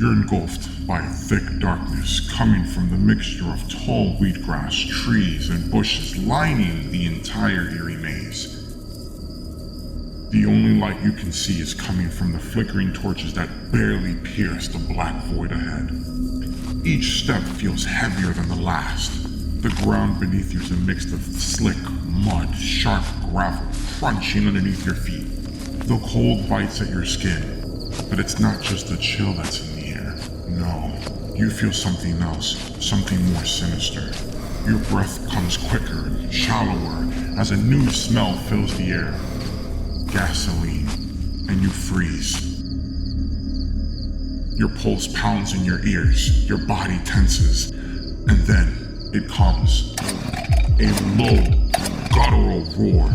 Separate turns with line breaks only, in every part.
You're engulfed by thick darkness coming from the mixture of tall wheatgrass, trees, and bushes lining the entire eerie maze. The only light you can see is coming from the flickering torches that barely pierce the black void ahead. Each step feels heavier than the last. The ground beneath you is a mix of slick mud, sharp gravel, crunching underneath your feet. The cold bites at your skin, but it's not just the chill that's in the air. No, you feel something else, something more sinister. Your breath comes quicker and shallower as a new smell fills the air. Gasoline, and you freeze. Your pulse pounds in your ears, your body tenses, and then it comes. A low, guttural roar.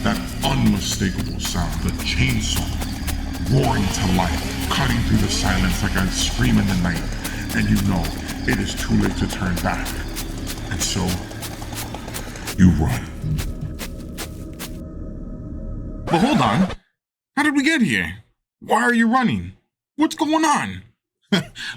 That unmistakable sound, the chainsaw, roaring to life, cutting through the silence like a scream in the night, and you know it is too late to turn back. And so, you run.
But hold on. How did we get here? Why are you running? What's going on?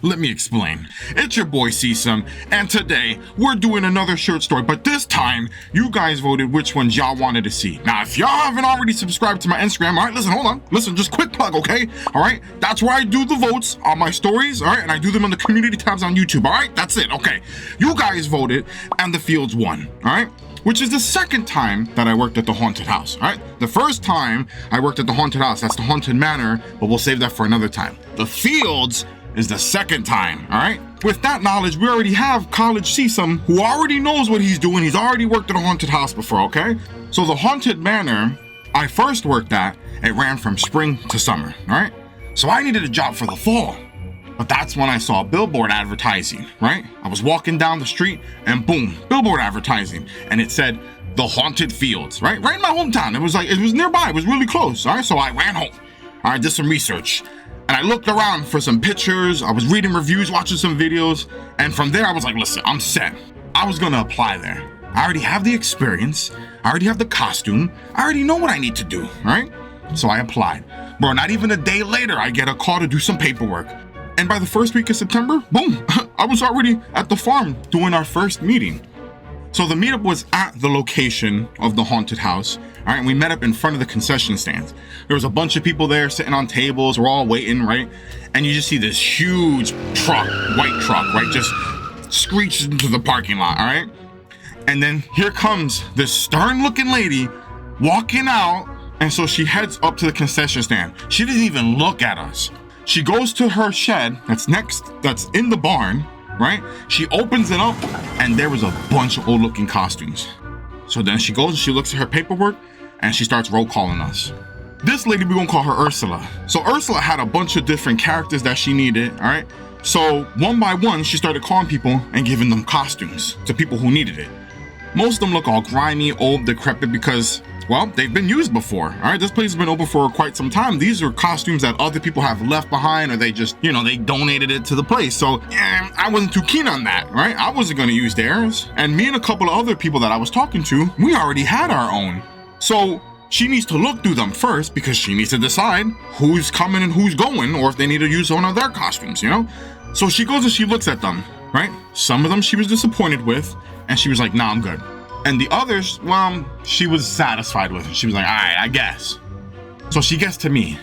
Let me explain. It's your boy Sesom, and today we're doing another short story, but this time you guys voted which ones y'all wanted to see. Now, if y'all haven't already subscribed to my Instagram, all right, listen, hold on. Listen, just quick plug, okay? All right, that's where I do the votes on my stories, all right, and I do them on the community tabs on YouTube, all right? That's it, okay. You guys voted, and the Fields won, all right? Which is the second time that I worked at the haunted house, all right? The first time I worked at the haunted house, that's the haunted manor, but we'll save that for another time. The Fields is the second time, all right? With that knowledge, we already have College Sesom, who already knows what he's doing. He's already worked at a haunted house before, okay? So the haunted manor I first worked at, it ran from spring to summer, all right? So I needed a job for the fall. But that's when I saw billboard advertising, right? I was walking down the street and boom, billboard advertising. And it said, the Haunted Fields, right? Right in my hometown. It was nearby, it was really close, all right? So I ran home, all right, did some research. And I looked around for some pictures, I was reading reviews, watching some videos. And from there, I was like, listen, I'm set. I was gonna apply there. I already have the experience, I already have the costume, I already know what I need to do, right? So I applied. Bro, not even a day later, I get a call to do some paperwork. And by the first week of September, boom, I was already at the farm doing our first meeting. So the meetup was at the location of the haunted house, all right, and we met up in front of the concession stands. There was a bunch of people there sitting on tables, we're all waiting, right? And you just see this huge truck, white truck, right? Just screeches into the parking lot, all right? And then here comes this stern looking lady walking out, and so she heads up to the concession stand. She didn't even look at us. She goes to her shed that's in the barn, right? She opens it up and there was a bunch of old looking costumes. So then she goes and she looks at her paperwork and she starts roll calling us. This lady, we're gonna call her Ursla. So Ursla had a bunch of different characters that she needed, all right? So one by one, she started calling people and giving them costumes to people who needed it. Most of them look all grimy, old, decrepit because, well, they've been used before, all right? This place has been open for quite some time. These are costumes that other people have left behind or they just, they donated it to the place. So, yeah, I wasn't too keen on that, right? I wasn't gonna use theirs. And me and a couple of other people that I was talking to, we already had our own. So, she needs to look through them first because she needs to decide who's coming and who's going or if they need to use one of their costumes, So she goes and she looks at them, right? Some of them she was disappointed with and she was like, nah, I'm good. And the others, well, she was satisfied with it. She was like, all right, I guess. So she gets to me.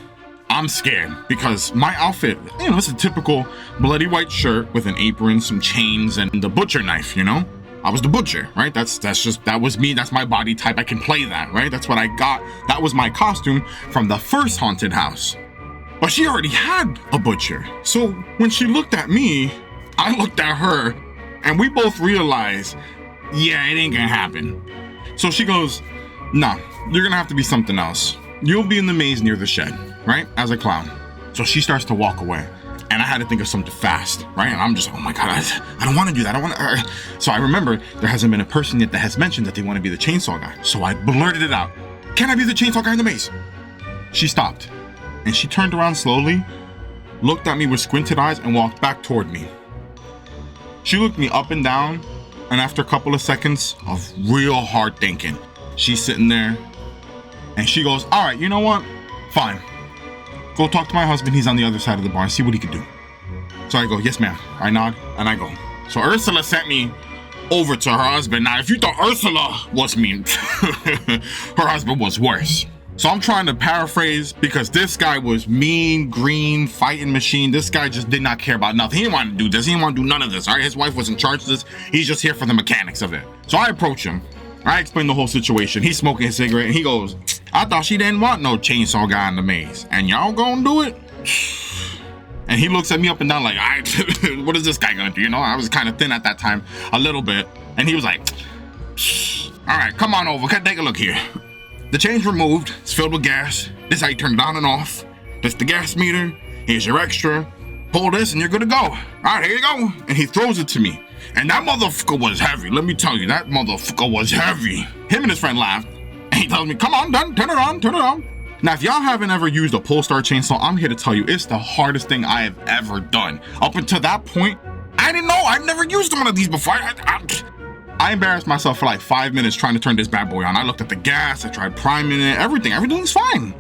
I'm scared because my outfit, it's a typical bloody white shirt with an apron, some chains, and the butcher knife, I was the butcher, right? That was me. That's my body type. I can play that, right? That's what I got. That was my costume from the first haunted house. But she already had a butcher. So when she looked at me, I looked at her, and we both realized, yeah, it ain't gonna happen. So she goes, nah, you're gonna have to be something else. You'll be in the maze near the shed, right? As a clown. So she starts to walk away. And I had to think of something fast, right? And I'm just, oh my God, I don't want to do that. I don't want to. So I remember there hasn't been a person yet that has mentioned that they want to be the chainsaw guy. So I blurted it out. Can I be the chainsaw guy in the maze? She stopped and she turned around slowly, looked at me with squinted eyes and walked back toward me. She looked me up and down. And after a couple of seconds of real hard thinking, she's sitting there And she goes, all right, you know what? Fine. Go talk to my husband. He's on the other side of the bar and see what he can do. So I go, yes, ma'am. I nod and I go. So Ursla sent me over to her husband. Now, if you thought Ursla was mean, her husband was worse. So I'm trying to paraphrase because this guy was mean, green, fighting machine. This guy just did not care about nothing. He didn't want to do this. He didn't want to do none of this. All right, his wife was in charge of this. He's just here for the mechanics of it. So I approach him. I explain the whole situation. He's smoking his cigarette and he goes, I thought she didn't want no chainsaw guy in the maze. And y'all gonna do it? And he looks at me up and down like, all right, what is this guy gonna do? You know, I was kind of thin at that time, a little bit. And he was like, all right, come on over. Take a look here. The chain's removed. It's filled with gas. This is how you turn it on and off. That's the gas meter. Here's your extra. Pull this and you're good to go. All right, here you go. And he throws it to me. And that motherfucker was heavy. Let me tell you, that motherfucker was heavy. Him and his friend laughed. And he tells me, come on, done. Turn it on, turn it on. Now, if y'all haven't ever used a Polestar chainsaw, I'm here to tell you, it's the hardest thing I have ever done. Up until that point, I didn't know. I've never used one of these before. I embarrassed myself for like 5 minutes trying to turn this bad boy on. I looked at the gas, I tried priming it, everything's fine.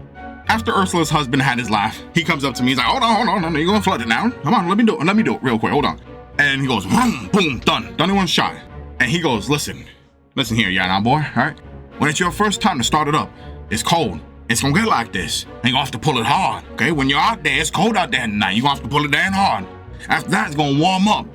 After Ursula's husband had his laugh, he comes up to me, he's like, hold on, you're gonna flood it now. Come on, let me do it real quick, hold on. And he goes, boom, boom, done in one shot. And he goes, listen here, yeah, now boy, all right? When it's your first time to start it up, it's cold. It's gonna get like this. And you're gonna have to pull it hard, okay? When you're out there, it's cold out there tonight. You're gonna have to pull it down hard. After that, it's gonna warm up.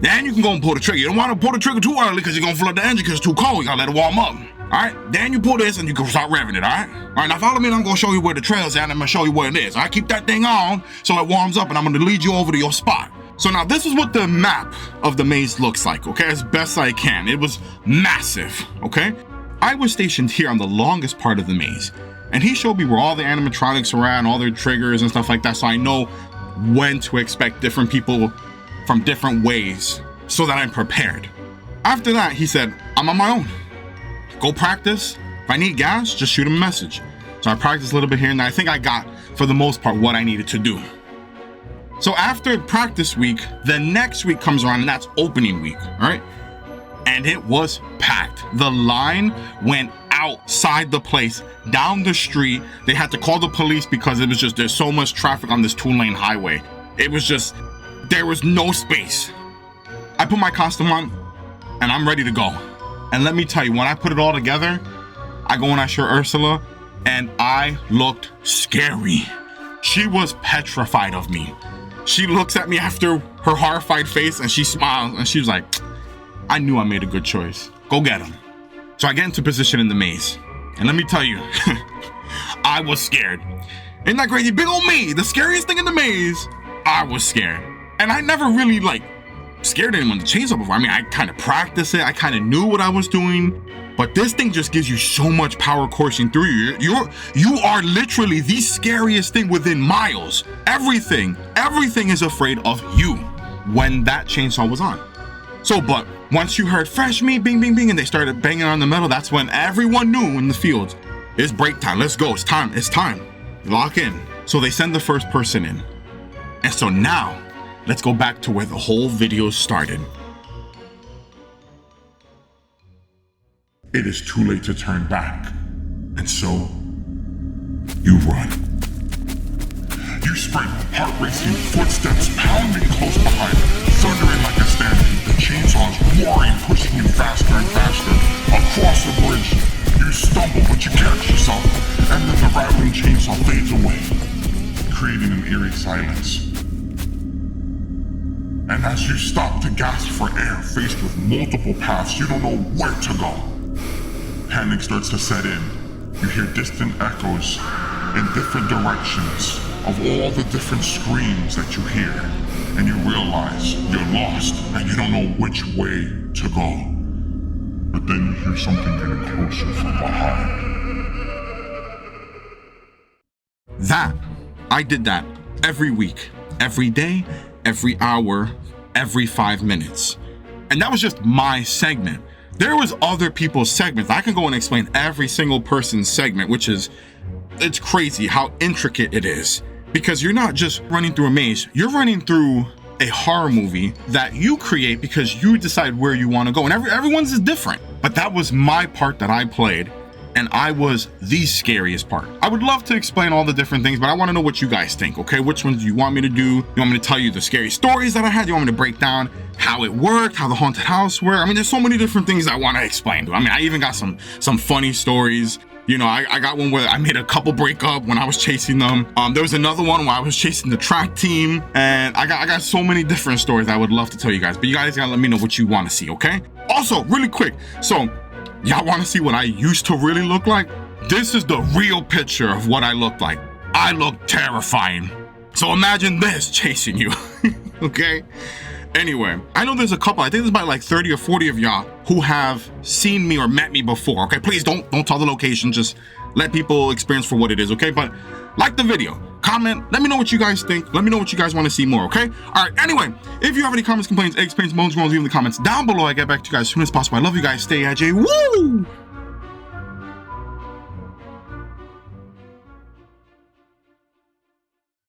Then you can go and pull the trigger. You don't want to pull the trigger too early because you're going to flood the engine because it's too cold. You got to let it warm up. All right? Then you pull this and you can start revving it, all right? All right, now follow me and I'm going to show you where the trail's at and I'm going to show you where it is. All right? Keep that thing on so it warms up and I'm going to lead you over to your spot. So now this is what the map of the maze looks like, okay? As best I can. It was massive, okay? I was stationed here on the longest part of the maze. And he showed me where all the animatronics are at and all their triggers and stuff like that. So I know when to expect different people from different ways, so that I'm prepared. After that, he said, I'm on my own. Go practice. If I need gas, just shoot him a message. So I practiced a little bit here and I think I got, for the most part, what I needed to do. So after practice week, the next week comes around and that's opening week, all right? And it was packed. The line went outside the place, down the street. They had to call the police because it was just, there's so much traffic on this 2-lane highway. It was just, there was no space. I put my costume on and I'm ready to go. And let me tell you, when I put it all together, I go and I show Ursula and I looked scary. She was petrified of me. She looks at me after her horrified face and she smiles and she was like, I knew I made a good choice. Go get him. So I get into position in the maze. And let me tell you, I was scared. Isn't that crazy? Big old me, the scariest thing in the maze. I was scared. And I never really scared anyone to chainsaw before. I mean, I kind of practiced it. I kind of knew what I was doing. But this thing just gives you so much power coursing through you. You are literally the scariest thing within miles. Everything is afraid of you when that chainsaw was on. So, but once you heard fresh meat, bing, bing, bing, and they started banging on the metal, that's when everyone knew in the field, it's break time. Let's go. It's time. Lock in. So they send the first person in. And so now, let's go back to where the whole video started.
It is too late to turn back. And so, you run. You sprint, heart racing, footsteps pounding close behind, thundering like a stampede, the chainsaws roaring, pushing you faster and faster. Across the bridge, you stumble but you catch yourself, and then the rattling chainsaw fades away, creating an eerie silence. And as you stop to gasp for air, faced with multiple paths, you don't know where to go. Panic starts to set in. You hear distant echoes in different directions of all the different screams that you hear. And you realize you're lost and you don't know which way to go. But then you hear something getting closer from behind.
I did that every week, every day, every hour, every 5 minutes. And that was just my segment. There was other people's segments. I can go and explain every single person's segment, it's crazy how intricate it is. Because you're not just running through a maze, you're running through a horror movie that you create because you decide where you want to go. And everyone's is different. But that was my part that I played. and I was the scariest part. I would love to explain all the different things, but I want to know what you guys think, okay? Which ones do you want me to do? You want me to tell you the scary stories that I had? You want me to break down how it worked, how the haunted house worked? I mean, there's so many different things I want to explain. I mean, I even got some funny stories. You know, I got one where I made a couple break up when I was chasing them. There was another one where I was chasing the track team, and I got so many different stories I would love to tell you guys, but you guys gotta let me know what you want to see, okay? Also, really quick, so y'all want to see what I used to really look like? This is the real picture of what I looked like. I look terrifying. So imagine this chasing you, okay? Anyway, I know there's a couple, I think there's about like 30 or 40 of y'all who have seen me or met me before, okay? Please don't tell the location, just let people experience for what it is, okay? But like the video, comment, let me know what you guys think, let me know what you guys want to see more, okay? All right, anyway, if you have any comments, complaints, experience, moans, groans, leave in the comments down below. I get back to you guys as soon as possible. I love you guys, stay AJ, woo!